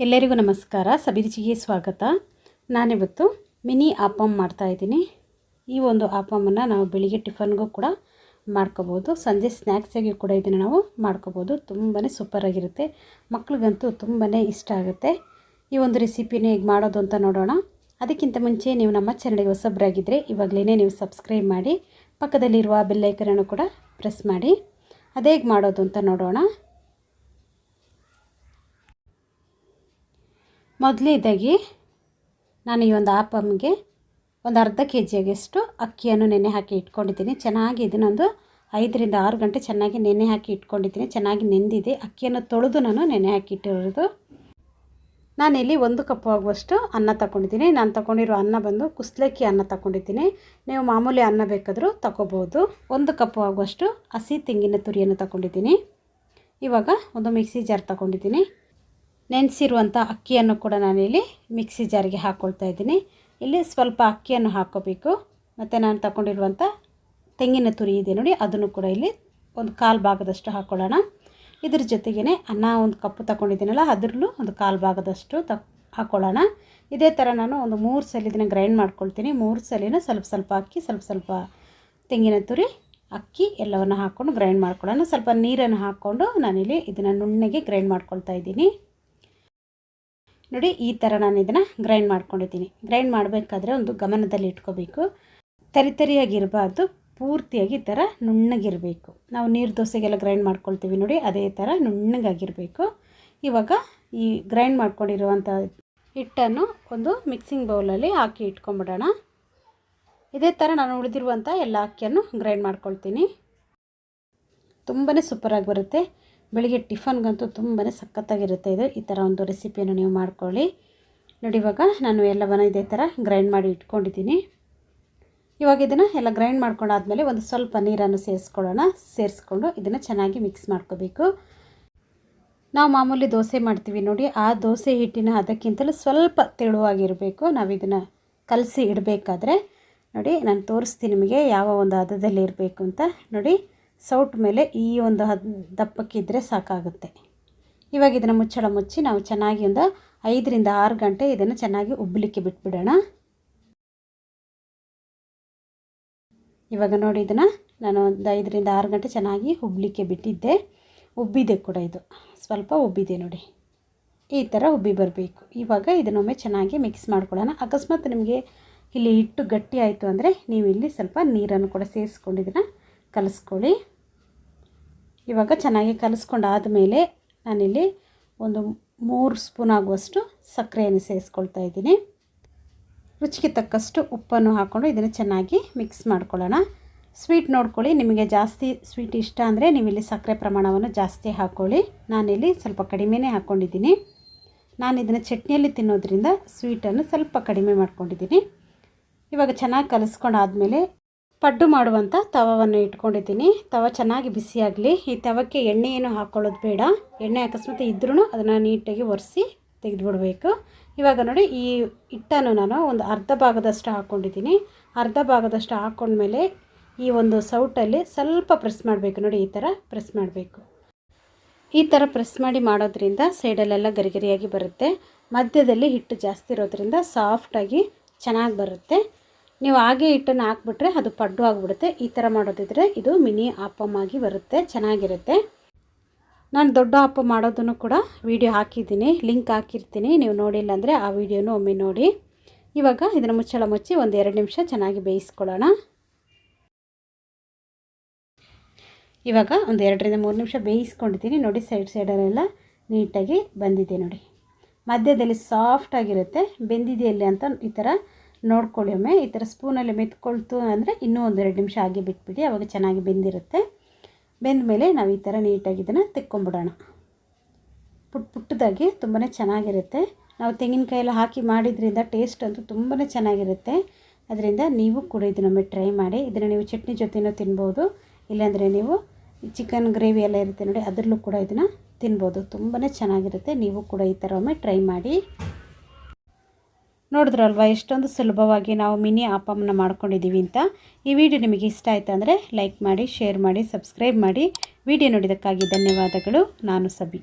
ಎಲ್ಲರಿಗೂ ನಮಸ್ಕಾರ. ಸಬಿ ರುಚಿಗೆ ಸ್ವಾಗತ. ನಾನಿವತ್ತು ಮಿನಿ ಆಪಮ್ ಮಾಡ್ತಾಯಿದ್ದೀನಿ. ಈ ಒಂದು ಆಪಮನ್ನು ನಾವು ಬೆಳಿಗ್ಗೆ ಟಿಫನ್ಗೂ ಕೂಡ ಮಾಡ್ಕೋಬೋದು, ಸಂಜೆ ಸ್ನ್ಯಾಕ್ಸಾಗಿ ಕೂಡ ಇದನ್ನು ನಾವು ಮಾಡ್ಕೋಬೋದು. ತುಂಬಾ ಸೂಪರಾಗಿರುತ್ತೆ, ಮಕ್ಳಿಗಂತೂ ತುಂಬಾ ಇಷ್ಟ ಆಗುತ್ತೆ. ಈ ಒಂದು ರೆಸಿಪಿನ ಹೇಗೆ ಮಾಡೋದು ಅಂತ ನೋಡೋಣ. ಅದಕ್ಕಿಂತ ಮುಂಚೆ ನೀವು ನಮ್ಮ ಚಾನಲ್ಗೆ ಹೊಸಬರಾಗಿದ್ದರೆ ಇವಾಗಲೇ ನೀವು ಸಬ್ಸ್ಕ್ರೈಬ್ ಮಾಡಿ, ಪಕ್ಕದಲ್ಲಿರುವ ಬೆಲ್ಲೈಕನನ್ನು ಕೂಡ ಪ್ರೆಸ್ ಮಾಡಿ. ಅದು ಹೇಗೆ ಮಾಡೋದು ಅಂತ ನೋಡೋಣ. ಮೊದಲನೇದಾಗಿ ನಾನು ಈ ಒಂದು ಆಪಮ್ಗೆ ಒಂದು ಅರ್ಧ ಕೆಜಿಯಷ್ಟು ಅಕ್ಕಿಯನ್ನು ನೆನೆ ಹಾಕಿ ಇಟ್ಕೊಂಡಿದ್ದೀನಿ. ಚೆನ್ನಾಗಿ ಇದನ್ನೊಂದು 5 ರಿಂದ 6 ಗಂಟೆ ಚೆನ್ನಾಗಿ ನೆನೆ ಹಾಕಿ ಇಟ್ಕೊಂಡಿದ್ದೀನಿ. ಚೆನ್ನಾಗಿ ನೆಂದಿದೆ. ಅಕ್ಕಿಯನ್ನು ತೊಳೆದು ನಾನು ನೆನೆ ಹಾಕಿ ಇಟ್ಟಿರೋದು. ನಾನಿಲ್ಲಿ 1 ಕಪ್ ಆಗುವಷ್ಟು ಅನ್ನ ತಗೊಂಡಿದ್ದೀನಿ. ನಾನು ತಗೊಂಡಿರೋ ಅನ್ನ ಬಂದು ಕುಸ್ಲಕ್ಕಿ ಅನ್ನ ತಗೊಂಡಿದ್ದೀನಿ. ನೀವು ಮಾಮೂಲಿ ಅನ್ನ ಬೇಕಾದರೂ ತಗೋಬೋದು. 1 ಕಪ್ ಆಗುವಷ್ಟು ಹಸಿ ತೆಂಗಿನ ತುರಿಯನ್ನು ತಗೊಂಡಿದ್ದೀನಿ. ಇವಾಗ ಒಂದು ಮಿಕ್ಸಿ ಜಾರ್ ತಗೊಂಡಿದ್ದೀನಿ. ನೆನೆಸಿರುವಂಥ ಅಕ್ಕಿಯನ್ನು ಕೂಡ ನಾನಿಲ್ಲಿ ಮಿಕ್ಸಿ ಜಾರಿಗೆ ಹಾಕ್ಕೊಳ್ತಾ ಇದ್ದೀನಿ. ಇಲ್ಲಿ ಸ್ವಲ್ಪ ಅಕ್ಕಿಯನ್ನು ಹಾಕ್ಕೋಬೇಕು. ಮತ್ತು ನಾನು ತಗೊಂಡಿರುವಂಥ ತೆಂಗಿನ ತುರಿ ಇದೆ ನೋಡಿ, ಅದನ್ನು ಕೂಡ ಇಲ್ಲಿ ಒಂದು 1/4 ಭಾಗದಷ್ಟು ಹಾಕ್ಕೊಳ್ಳೋಣ. ಇದ್ರ ಜೊತೆಗೇ ಅನ್ನ 1 ಕಪ್ ತಗೊಂಡಿದ್ದೀನಲ್ಲ, ಅದರಲ್ಲೂ ಒಂದು 1/4 ಭಾಗದಷ್ಟು ಹಾಕ್ಕೊಳ್ಳೋಣ. ಇದೇ ಥರ ನಾನು ಒಂದು 3 ಸಲ ಇದನ್ನು ಗ್ರೈಂಡ್ ಮಾಡ್ಕೊಳ್ತೀನಿ. 3 ಸಲಿನ ಸ್ವಲ್ಪ ಅಕ್ಕಿ, ಸ್ವಲ್ಪ ತೆಂಗಿನ ತುರಿ, ಅಕ್ಕಿ ಎಲ್ಲವನ್ನು ಹಾಕ್ಕೊಂಡು ಗ್ರೈಂಡ್ ಮಾಡ್ಕೊಳ್ಳೋಣ. ಸ್ವಲ್ಪ ನೀರನ್ನು ಹಾಕ್ಕೊಂಡು ನಾನಿಲ್ಲಿ ಇದನ್ನು ನುಣ್ಣಗೆ ಗ್ರೈಂಡ್ ಮಾಡ್ಕೊಳ್ತಾ ಇದ್ದೀನಿ. ನೋಡಿ, ಈ ಥರ ನಾನು ಇದನ್ನು ಗ್ರೈಂಡ್ ಮಾಡ್ಕೊಂಡಿದ್ದೀನಿ. ಗ್ರೈಂಡ್ ಮಾಡಬೇಕಾದ್ರೆ ಒಂದು ಗಮನದಲ್ಲಿ ಇಟ್ಕೋಬೇಕು, ತರಿಯಾಗಿರಬಾರ್ದು, ಪೂರ್ತಿಯಾಗಿ ಈ ಥರ ನುಣ್ಣಗಿರಬೇಕು. ನಾವು ನೀರು ದೋಸೆಗೆಲ್ಲ ಗ್ರೈಂಡ್ ಮಾಡ್ಕೊಳ್ತೀವಿ ನೋಡಿ, ಅದೇ ಥರ ನುಣ್ಣಗಾಗಿರಬೇಕು. ಇವಾಗ ಈ ಗ್ರೈಂಡ್ ಮಾಡ್ಕೊಂಡಿರುವಂಥ ಹಿಟ್ಟನ್ನು ಒಂದು ಮಿಕ್ಸಿಂಗ್ ಬೌಲಲ್ಲಿ ಹಾಕಿ ಇಟ್ಕೊಂಬಿಡೋಣ. ಇದೇ ಥರ ನಾನು ಉಳಿದಿರುವಂಥ ಎಲ್ಲ ಅಕ್ಕಿಯನ್ನು ಗ್ರೈಂಡ್ ಮಾಡ್ಕೊಳ್ತೀನಿ. ತುಂಬಾ ಸೂಪರಾಗಿ ಬರುತ್ತೆ. ಬೆಳಿಗ್ಗೆ ಟಿಫನ್ಗಂತೂ ತುಂಬಾ ಸಖತ್ತಾಗಿರುತ್ತೆ ಇದು. ಈ ಥರ ಒಂದು ರೆಸಿಪಿಯನ್ನು ನೀವು ಮಾಡ್ಕೊಳ್ಳಿ. ನೋಡಿ, ಇವಾಗ ನಾನು ಎಲ್ಲವನ್ನು ಇದೇ ಥರ ಗ್ರೈಂಡ್ ಮಾಡಿ ಇಟ್ಕೊಂಡಿದ್ದೀನಿ. ಇವಾಗ ಇದನ್ನು ಎಲ್ಲ ಗ್ರೈಂಡ್ ಮಾಡ್ಕೊಂಡಾದ್ಮೇಲೆ ಒಂದು ಸ್ವಲ್ಪ ನೀರನ್ನು ಸೇರಿಸ್ಕೊಂಡು ಇದನ್ನು ಚೆನ್ನಾಗಿ ಮಿಕ್ಸ್ ಮಾಡ್ಕೋಬೇಕು. ನಾವು ಮಾಮೂಲಿ ದೋಸೆ ಮಾಡ್ತೀವಿ ನೋಡಿ, ಆ ದೋಸೆ ಹಿಟ್ಟಿನ ಅದಕ್ಕಿಂತಲೂ ಸ್ವಲ್ಪ ತೆಳುವಾಗಿರಬೇಕು. ನಾವು ಇದನ್ನು ಕಲಸಿ ಇಡಬೇಕಾದ್ರೆ ನೋಡಿ, ನಾನು ತೋರಿಸ್ತೀನಿ ನಿಮಗೆ ಯಾವ ಒಂದು ಹದದಲ್ಲಿ ಇರಬೇಕು ಅಂತ. ನೋಡಿ, ಸೌಟ್ ಮೇಲೆ ಈ ಒಂದು ದಪ್ಪಕ್ಕಿದ್ದರೆ ಸಾಕಾಗುತ್ತೆ. ಇವಾಗ ಇದನ್ನು ಮುಚ್ಚಿ ನಾವು ಚೆನ್ನಾಗಿ ಒಂದು 5 ರಿಂದ 6 ಗಂಟೆ ಇದನ್ನು ಚೆನ್ನಾಗಿ ಉಬ್ಬಲಿಕ್ಕೆ ಬಿಟ್ಬಿಡೋಣ. ಇವಾಗ ನೋಡಿ, ಇದನ್ನು ನಾನು ಒಂದು 5 ರಿಂದ 6 ಗಂಟೆ ಚೆನ್ನಾಗಿ ಉಬ್ಬಲಿಕ್ಕೆ ಬಿಟ್ಟಿದ್ದೆ. ಉಬ್ಬಿದೆ ಕೂಡ, ಇದು ಸ್ವಲ್ಪ ಉಬ್ಬಿದೆ ನೋಡಿ, ಈ ಥರ ಉಬ್ಬಿ ಬರಬೇಕು. ಇವಾಗ ಇದನ್ನೊಮ್ಮೆ ಚೆನ್ನಾಗಿ ಮಿಕ್ಸ್ ಮಾಡ್ಕೊಳ್ಳೋಣ. ಅಕಸ್ಮಾತ್ ನಿಮಗೆ ಇಲ್ಲಿ ಹಿಟ್ಟು ಗಟ್ಟಿ ಆಯಿತು ಅಂದರೆ ನೀವು ಇಲ್ಲಿ ಸ್ವಲ್ಪ ನೀರನ್ನು ಕೂಡ ಸೇರಿಸ್ಕೊಂಡು ಇದನ್ನು ಕಲಿಸ್ಕೊಳ್ಳಿ. ಇವಾಗ ಚೆನ್ನಾಗಿ ಕಲಿಸ್ಕೊಂಡಾದಮೇಲೆ ನಾನಿಲ್ಲಿ ಒಂದು 3 ಸ್ಪೂನ್ ಆಗುವಷ್ಟು ಸಕ್ಕರೆಯನ್ನು ಸೇರಿಸ್ಕೊಳ್ತಾ ಇದ್ದೀನಿ. ರುಚಿಗೆ ತಕ್ಕಷ್ಟು ಉಪ್ಪನ್ನು ಹಾಕ್ಕೊಂಡು ಇದನ್ನು ಚೆನ್ನಾಗಿ ಮಿಕ್ಸ್ ಮಾಡ್ಕೊಳ್ಳೋಣ. ಸ್ವೀಟ್ ನೋಡ್ಕೊಳ್ಳಿ, ನಿಮಗೆ ಜಾಸ್ತಿ ಸ್ವೀಟ್ ಇಷ್ಟ ಅಂದರೆ ನೀವು ಇಲ್ಲಿ ಸಕ್ಕರೆ ಪ್ರಮಾಣವನ್ನು ಜಾಸ್ತಿ ಹಾಕ್ಕೊಳ್ಳಿ. ನಾನಿಲ್ಲಿ ಸ್ವಲ್ಪ ಕಡಿಮೆನೇ ಹಾಕ್ಕೊಂಡಿದ್ದೀನಿ. ನಾನು ಇದನ್ನು ಚಟ್ನಿಯಲ್ಲಿ ತಿನ್ನೋದ್ರಿಂದ ಸ್ವೀಟನ್ನು ಸ್ವಲ್ಪ ಕಡಿಮೆ ಮಾಡ್ಕೊಂಡಿದ್ದೀನಿ. ಇವಾಗ ಚೆನ್ನಾಗಿ ಕಲಿಸ್ಕೊಂಡಾದಮೇಲೆ ಪಡ್ಡು ಮಾಡುವಂಥ ತವವನ್ನು ಇಟ್ಕೊಂಡಿದ್ದೀನಿ. ತವ ಚೆನ್ನಾಗಿ ಬಿಸಿಯಾಗಲಿ. ಈ ತವಕ್ಕೆ ಎಣ್ಣೆ ಏನು ಹಾಕ್ಕೊಳ್ಳೋದು ಬೇಡ. ಎಣ್ಣೆ ಅಕಸ್ಮಾತ್ ಇದ್ರೂ ಅದನ್ನು ನೀಟಾಗಿ ಒರೆಸಿ ತೆಗೆದುಬಿಡಬೇಕು. ಇವಾಗ ನೋಡಿ, ಈ ಹಿಟ್ಟನ್ನು ನಾನು ಒಂದು ಅರ್ಧ ಭಾಗದಷ್ಟು ಹಾಕ್ಕೊಂಡಿದ್ದೀನಿ. ಅರ್ಧ ಭಾಗದಷ್ಟು ಹಾಕ್ಕೊಂಡ್ಮೇಲೆ ಈ ಒಂದು ಸೌಟಲ್ಲಿ ಸ್ವಲ್ಪ ಪ್ರೆಸ್ ಮಾಡಬೇಕು. ನೋಡಿ, ಈ ಥರ ಪ್ರೆಸ್ ಮಾಡಬೇಕು. ಈ ಥರ ಪ್ರೆಸ್ ಮಾಡಿ ಮಾಡೋದ್ರಿಂದ ಸೈಡಲ್ಲೆಲ್ಲ ಗರಿಗರಿಯಾಗಿ ಬರುತ್ತೆ. ಮಧ್ಯದಲ್ಲಿ ಹಿಟ್ಟು ಜಾಸ್ತಿ ಇರೋದ್ರಿಂದ ಸಾಫ್ಟಾಗಿ ಚೆನ್ನಾಗಿ ಬರುತ್ತೆ. ನೀವು ಹಾಗೆ ಹಿಟ್ಟನ್ನು ಹಾಕ್ಬಿಟ್ರೆ ಅದು ಪಡ್ಡು ಆಗಿಬಿಡುತ್ತೆ. ಈ ಥರ ಮಾಡೋದಿದ್ರೆ ಇದು ಮಿನಿ ಆಪಮ್ ಆಗಿ ಬರುತ್ತೆ, ಚೆನ್ನಾಗಿರುತ್ತೆ. ನಾನು ದೊಡ್ಡ ಆಪ ಮಾಡೋದನ್ನು ಕೂಡ ವಿಡಿಯೋ ಹಾಕಿದ್ದೀನಿ, ಲಿಂಕ್ ಹಾಕಿರ್ತೀನಿ. ನೀವು ನೋಡಿಲ್ಲ ಅಂದರೆ ಆ ವಿಡಿಯೋನೂ ಒಮ್ಮೆ ನೋಡಿ. ಇವಾಗ ಇದನ್ನು ಮುಚ್ಚಿ ಒಂದು 2 ನಿಮಿಷ ಚೆನ್ನಾಗಿ ಬೇಯಿಸ್ಕೊಳ್ಳೋಣ. ಇವಾಗ ಒಂದು 2 ರಿಂದ 3 ನಿಮಿಷ ಬೇಯಿಸ್ಕೊಂಡಿದ್ದೀನಿ. ನೋಡಿ, ಸೈಡಲ್ಲೆಲ್ಲ ನೀಟಾಗಿ ಬಂದಿದೆ ನೋಡಿ. ಮಧ್ಯದಲ್ಲಿ ಸಾಫ್ಟಾಗಿರುತ್ತೆ. ಬೆಂದಿದೆಯಲ್ಲಿ ಅಂತ ಈ ಥರ ನೋಡ್ಕೊಳ್ಳಿ. ಒಮ್ಮೆ ಈ ಥರ ಸ್ಪೂನಲ್ಲಿ ಮೆತ್ಕೊಳ್ತು ಅಂದರೆ ಇನ್ನೂ ಒಂದು 2 ನಿಮಿಷ ಆಗಿ ಬಿಟ್ಬಿಡಿ, ಆವಾಗ ಚೆನ್ನಾಗಿ ಬೆಂದಿರುತ್ತೆ. ಬೆಂದ ಮೇಲೆ ನಾವು ಈ ಥರ ನೀಟಾಗಿ ಇದನ್ನು ತೆಕ್ಕೊಂಬಿಡೋಣ. ಪುಟ್ಟದಾಗಿ ತುಂಬಾ ಚೆನ್ನಾಗಿರುತ್ತೆ. ನಾವು ತೆಂಗಿನಕಾಯೆಲ್ಲ ಹಾಕಿ ಮಾಡಿದ್ರಿಂದ ಟೇಸ್ಟ್ ಅಂತೂ ತುಂಬಾ ಚೆನ್ನಾಗಿರುತ್ತೆ. ಅದರಿಂದ ನೀವು ಕೂಡ ಇದನ್ನೊಮ್ಮೆ ಟ್ರೈ ಮಾಡಿ. ಇದನ್ನು ನೀವು ಚಟ್ನಿ ಜೊತೆನೂ ತಿನ್ಬೋದು, ಇಲ್ಲಾಂದರೆ ನೀವು ಚಿಕನ್ ಗ್ರೇವಿ ಎಲ್ಲ ಇರುತ್ತೆ ನೋಡಿ, ಅದರಲ್ಲೂ ಕೂಡ ಇದನ್ನು ತಿನ್ಬೋದು. ತುಂಬಾ ಚೆನ್ನಾಗಿರುತ್ತೆ. ನೀವು ಕೂಡ ಈ ಥರ ಒಮ್ಮೆ ಟ್ರೈ ಮಾಡಿ. ನೋಡಿದ್ರಲ್ವ ಎಷ್ಟೊಂದು ಸುಲಭವಾಗಿ ನಾವು ಮಿನಿ ಆಪಮ್ನ ಮಾಡ್ಕೊಂಡಿದ್ದೀವಿ ಅಂತ. ಈ ವಿಡಿಯೋ ನಿಮಗೆ ಇಷ್ಟ ಆಯಿತು ಅಂದರೆ ಲೈಕ್ ಮಾಡಿ, ಶೇರ್ ಮಾಡಿ, ಸಬ್ಸ್ಕ್ರೈಬ್ ಮಾಡಿ. ವಿಡಿಯೋ ನೋಡಿದ್ದಕ್ಕಾಗಿ ಧನ್ಯವಾದಗಳು. ನಾನು ಸಬಿ.